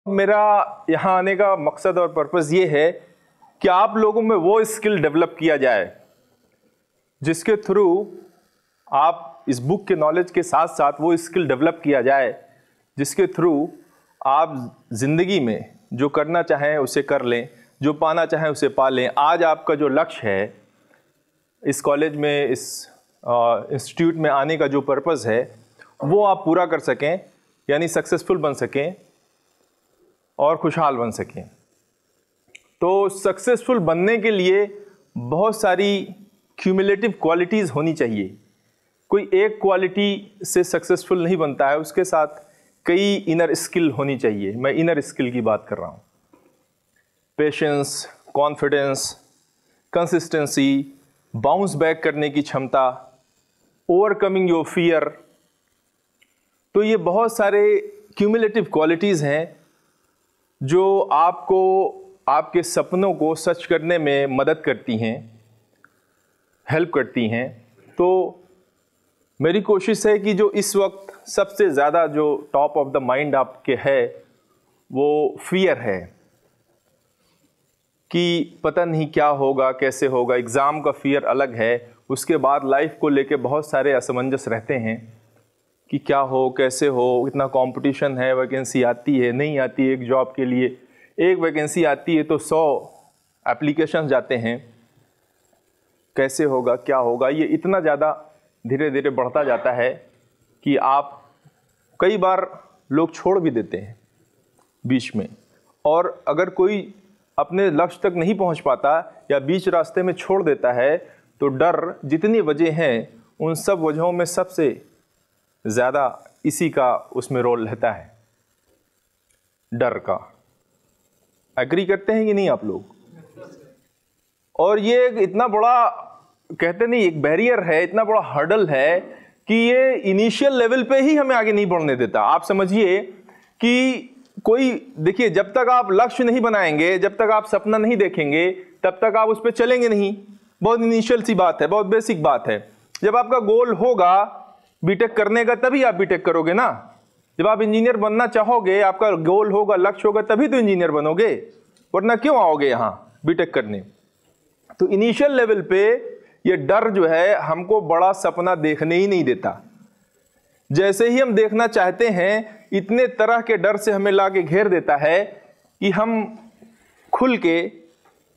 मेरा यहाँ आने का मकसद और पर्पस ये है कि आप लोगों में वो स्किल डेवलप किया जाए जिसके थ्रू आप इस बुक के नॉलेज के साथ साथ वो स्किल डेवलप किया जाए जिसके थ्रू आप ज़िंदगी में जो करना चाहें उसे कर लें, जो पाना चाहें उसे पा लें। आज आपका जो लक्ष्य है इस कॉलेज में, इस इंस्टीट्यूट में आने का जो पर्पस है वो आप पूरा कर सकें, यानी सक्सेसफुल बन सकें और खुशहाल बन सकें। तो सक्सेसफुल बनने के लिए बहुत सारी क्यूमुलेटिव क्वालिटीज़ होनी चाहिए। कोई एक क्वालिटी से सक्सेसफुल नहीं बनता है, उसके साथ कई इनर स्किल होनी चाहिए। मैं इनर स्किल की बात कर रहा हूँ। Patience, confidence, consistency, bounce back करने की क्षमता, ओवरकमिंग योर फियर। तो ये बहुत सारे क्यूमुलेटिव क्वालिटीज़ हैं जो आपको आपके सपनों को सच करने में मदद करती हैं, हेल्प करती हैं। तो मेरी कोशिश है कि जो इस वक्त सबसे ज़्यादा जो टॉप ऑफ द माइंड आपके है वो फियर है कि पता नहीं क्या होगा, कैसे होगा। एग्ज़ाम का फियर अलग है, उसके बाद लाइफ को लेके बहुत सारे असमंजस रहते हैं कि क्या हो, कैसे हो, इतना कंपटीशन है, वैकेंसी आती है, नहीं आती है। एक जॉब के लिए एक वैकेंसी आती है तो 100 एप्लीकेशन जाते हैं, कैसे होगा, क्या होगा। ये इतना ज़्यादा धीरे धीरे बढ़ता जाता है कि आप कई बार लोग छोड़ भी देते हैं बीच में। और अगर कोई अपने लक्ष्य तक नहीं पहुंच पाता या बीच रास्ते में छोड़ देता है तो डर, जितनी वजह हैं उन सब वजहों में सबसे ज़्यादा इसी का उसमें रोल रहता है, डर का। एग्री करते हैं कि नहीं आप लोग? और ये इतना बड़ा, कहते नहीं, एक बैरियर है, इतना बड़ा हर्डल है कि ये इनिशियल लेवल पे ही हमें आगे नहीं बढ़ने देता। आप समझिए कि कोई, देखिए, जब तक आप लक्ष्य नहीं बनाएंगे, जब तक आप सपना नहीं देखेंगे, तब तक आप उस पर चलेंगे नहीं। बहुत इनिशियल सी बात है, बहुत बेसिक बात है। जब आपका गोल होगा बीटेक करने का तभी आप बीटेक करोगे ना। जब आप इंजीनियर बनना चाहोगे, आपका गोल होगा, लक्ष्य होगा, तभी तो इंजीनियर बनोगे, वरना क्यों आओगे यहाँ बीटेक करने। तो इनिशियल लेवल पे ये डर जो है हमको बड़ा सपना देखने ही नहीं देता। जैसे ही हम देखना चाहते हैं, इतने तरह के डर से हमें लाके घेर देता है कि हम खुल के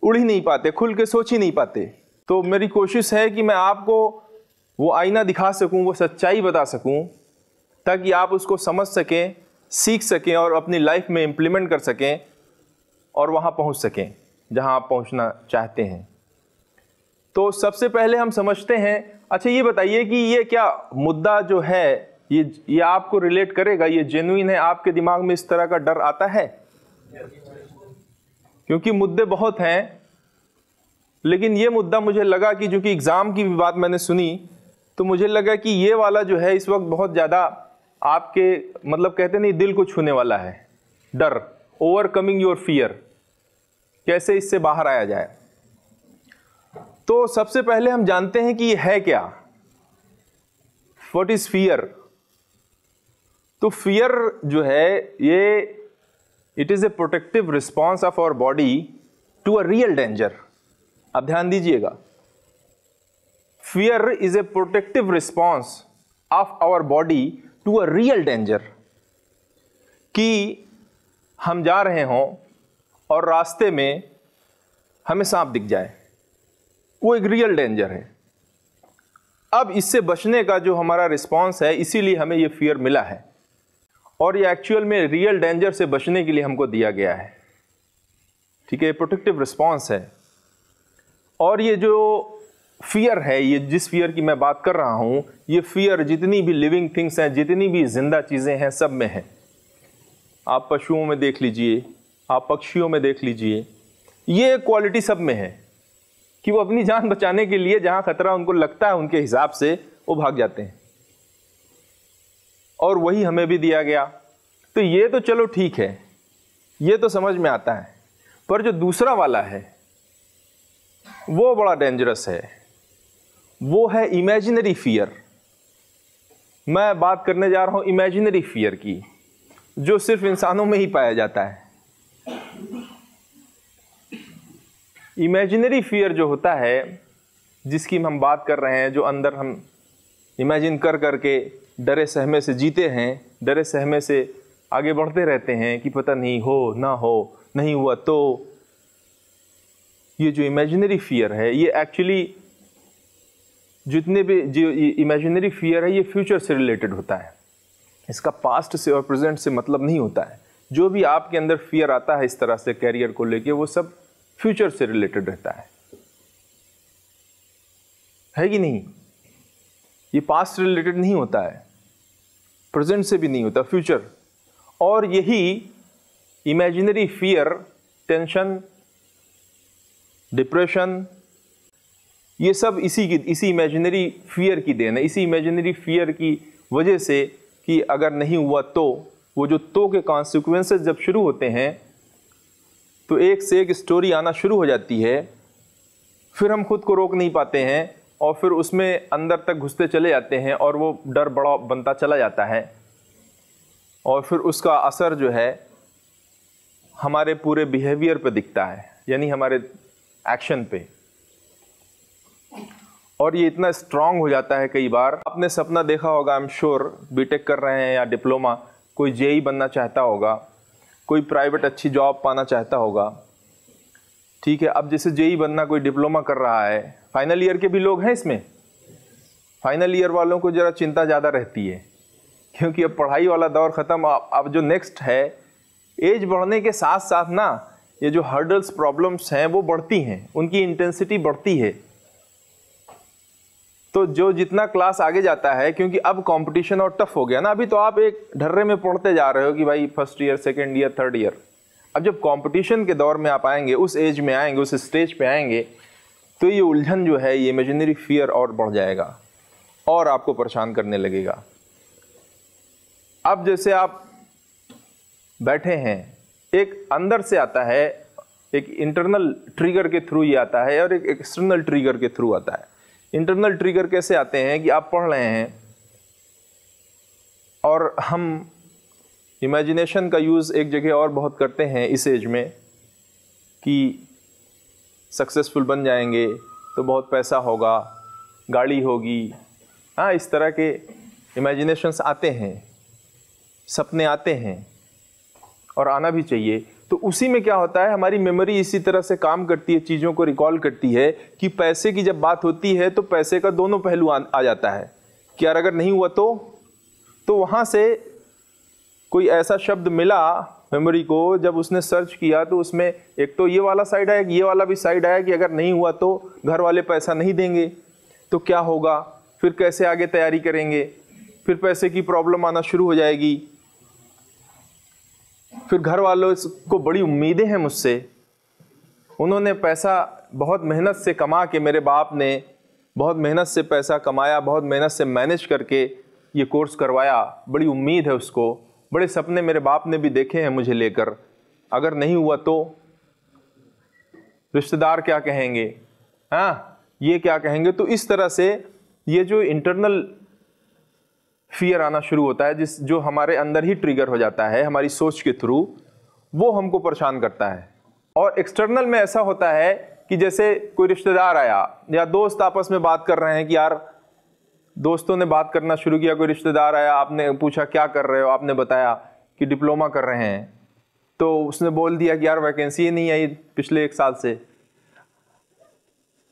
उड़ ही नहीं पाते, खुल के सोच ही नहीं पाते। तो मेरी कोशिश है कि मैं आपको वो आईना दिखा सकूं, वो सच्चाई बता सकूं, ताकि आप उसको समझ सकें, सीख सकें और अपनी लाइफ में इम्प्लीमेंट कर सकें और वहाँ पहुँच सकें जहाँ आप पहुँचना चाहते हैं। तो सबसे पहले हम समझते हैं, अच्छा ये बताइए कि ये क्या मुद्दा जो है ये आपको रिलेट करेगा, ये जेन्युइन है? आपके दिमाग में इस तरह का डर आता है? क्योंकि मुद्दे बहुत हैं, लेकिन ये मुद्दा मुझे लगा कि जो कि एग्ज़ाम की भी बात मैंने सुनी तो मुझे लगा कि ये वाला जो है इस वक्त बहुत ज़्यादा आपके, मतलब कहते नहीं, दिल को छूने वाला है। डर, ओवरकमिंग योर फियर, कैसे इससे बाहर आया जाए। तो सबसे पहले हम जानते हैं कि ये है क्या, व्हाट इज फियर। तो फियर जो है ये, it is a protective response of our body to a real danger. अब ध्यान दीजिएगा, fear is a protective response of our body to a real danger. कि हम जा रहे हों और रास्ते में हमें सांप दिख जाए, वो एक रियल डेंजर है। अब इससे बचने का जो हमारा रिस्पॉन्स है, इसीलिए हमें ये फियर मिला है, और ये एक्चुअल में रियल डेंजर से बचने के लिए हमको दिया गया है। ठीक है, प्रोटेक्टिव रिस्पॉन्स है। और ये जो फियर है, ये जिस फियर की मैं बात कर रहा हूं, ये फियर जितनी भी लिविंग थिंग्स हैं, जितनी भी जिंदा चीजें हैं, सब में है। आप पशुओं में देख लीजिए, आप पक्षियों में देख लीजिए, ये क्वालिटी सब में है कि वो अपनी जान बचाने के लिए जहां खतरा उनको लगता है उनके हिसाब से वो भाग जाते हैं। और वही हमें भी दिया गया। तो ये तो चलो ठीक है, ये तो समझ में आता है। पर जो दूसरा वाला है वो बड़ा डेंजरस है, वो है इमेजिनरी फियर। मैं बात करने जा रहा हूं इमेजिनरी फियर की। जो सिर्फ इंसानों में ही पाया जाता है। इमेजिनरी फियर जो होता है, जिसकी हम बात कर रहे हैं, जो अंदर हम इमेजिन कर करके डरे सहमे से जीते हैं, डरे सहमे से आगे बढ़ते रहते हैं कि पता नहीं हो ना हो, नहीं हुआ तो, ये जो इमेजिनरी फियर है, ये एक्चुअली जितने भी जो इमेजिनरी फियर है, ये फ्यूचर से रिलेटेड होता है। इसका पास्ट से और प्रेजेंट से मतलब नहीं होता है। जो भी आपके अंदर फियर आता है इस तरह से कैरियर को लेके, वो सब फ्यूचर से रिलेटेड रहता है कि नहीं? ये पास्ट से रिलेटेड नहीं होता है, प्रेजेंट से भी नहीं होता, फ्यूचर। और यही इमेजिनरी फियर, टेंशन, डिप्रेशन, ये सब इसी इमेजिनरी फियर की देन है। इसी इमेजिनरी फियर की वजह से कि अगर नहीं हुआ तो, वो जो तो के कॉन्सिक्वेंसेस जब शुरू होते हैं तो एक से एक स्टोरी आना शुरू हो जाती है। फिर हम खुद को रोक नहीं पाते हैं और फिर उसमें अंदर तक घुसते चले जाते हैं और वो डर बड़ा बनता चला जाता है। और फिर उसका असर जो है हमारे पूरे बिहेवियर पे दिखता है, यानी हमारे एक्शन पे। और ये इतना स्ट्रांग हो जाता है कई बार। आपने सपना देखा होगा, आई एम श्योर, बीटेक कर रहे हैं या डिप्लोमा, कोई जेई बनना चाहता होगा, कोई प्राइवेट अच्छी जॉब पाना चाहता होगा, ठीक है। अब जैसे जेई बनना कोई डिप्लोमा कर रहा है, फाइनल ईयर के भी लोग हैं इसमें। फाइनल ईयर वालों को ज़रा चिंता ज़्यादा रहती है, क्योंकि अब पढ़ाई वाला दौर ख़त्म। अब जो नेक्स्ट है, एज बढ़ने के साथ साथ ना ये जो हर्डल्स, प्रॉब्लम्स हैं वो बढ़ती हैं, उनकी इंटेंसिटी बढ़ती है। तो जो जितना क्लास आगे जाता है, क्योंकि अब कंपटीशन और टफ हो गया ना। अभी तो आप एक ढर्रे में पढ़ते जा रहे हो कि भाई first year, second year, third year. अब जब कंपटीशन के दौर में आप आएंगे, उस एज में आएंगे, उस स्टेज पे आएंगे, तो ये उलझन जो है, ये इमेजिनरी फियर और बढ़ जाएगा और आपको परेशान करने लगेगा। अब जैसे आप बैठे हैं, एक अंदर से आता है, एक इंटरनल ट्रिगर के थ्रू ये आता है और एक एक्सटर्नल ट्रिगर के थ्रू आता है। इंटरनल ट्रिगर कैसे आते हैं कि आप पढ़ रहे हैं और हम इमेजिनेशन का यूज़ एक जगह और बहुत करते हैं इस एज में कि सक्सेसफुल बन जाएंगे तो बहुत पैसा होगा, गाड़ी होगी, हाँ, इस तरह के इमेजिनेशंस आते हैं, सपने आते हैं और आना भी चाहिए। तो उसी में क्या होता है, हमारी मेमोरी इसी तरह से काम करती है, चीज़ों को रिकॉल करती है कि पैसे की जब बात होती है तो पैसे का दोनों पहलू आ जाता है कि यार अगर नहीं हुआ तो वहाँ से कोई ऐसा शब्द मिला मेमोरी को, जब उसने सर्च किया तो उसमें एक तो ये वाला साइड आया, ये वाला भी साइड आया कि अगर नहीं हुआ तो घर वाले पैसा नहीं देंगे तो क्या होगा, फिर कैसे आगे तैयारी करेंगे, फिर पैसे की प्रॉब्लम आना शुरू हो जाएगी। फिर घर वालों को बड़ी उम्मीदें हैं मुझसे, उन्होंने पैसा बहुत मेहनत से कमा के, मेरे बाप ने बहुत मेहनत से पैसा कमाया, बहुत मेहनत से मैनेज करके ये कोर्स करवाया, बड़ी उम्मीद है उसको, बड़े सपने मेरे बाप ने भी देखे हैं मुझे लेकर, अगर नहीं हुआ तो रिश्तेदार क्या कहेंगे, हाँ, ये क्या कहेंगे। तो इस तरह से ये जो इंटरनल फियर आना शुरू होता है, जो हमारे अंदर ही ट्रिगर हो जाता है हमारी सोच के थ्रू, वो हमको परेशान करता है। और एक्सटर्नल में ऐसा होता है कि जैसे कोई रिश्तेदार आया या दोस्त आपस में बात कर रहे हैं कि यार, दोस्तों ने बात करना शुरू किया, कोई रिश्तेदार आया, आपने पूछा क्या कर रहे हो, आपने बताया कि डिप्लोमा कर रहे हैं, तो उसने बोल दिया कि यार वैकेंसी ही नहीं आई पिछले 1 साल से।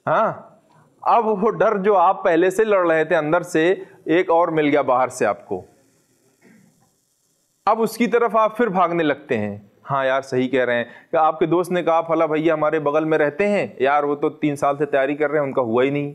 हाँ, अब वो डर जो आप पहले से लड़ रहे थे अंदर से, एक और मिल गया बाहर से आपको। अब उसकी तरफ आप फिर भागने लगते हैं। हाँ यार, सही कह रहे हैं कि आपके दोस्त ने कहा फला भैया हमारे बगल में रहते हैं यार, वो तो 3 साल से तैयारी कर रहे हैं, उनका हुआ ही नहीं।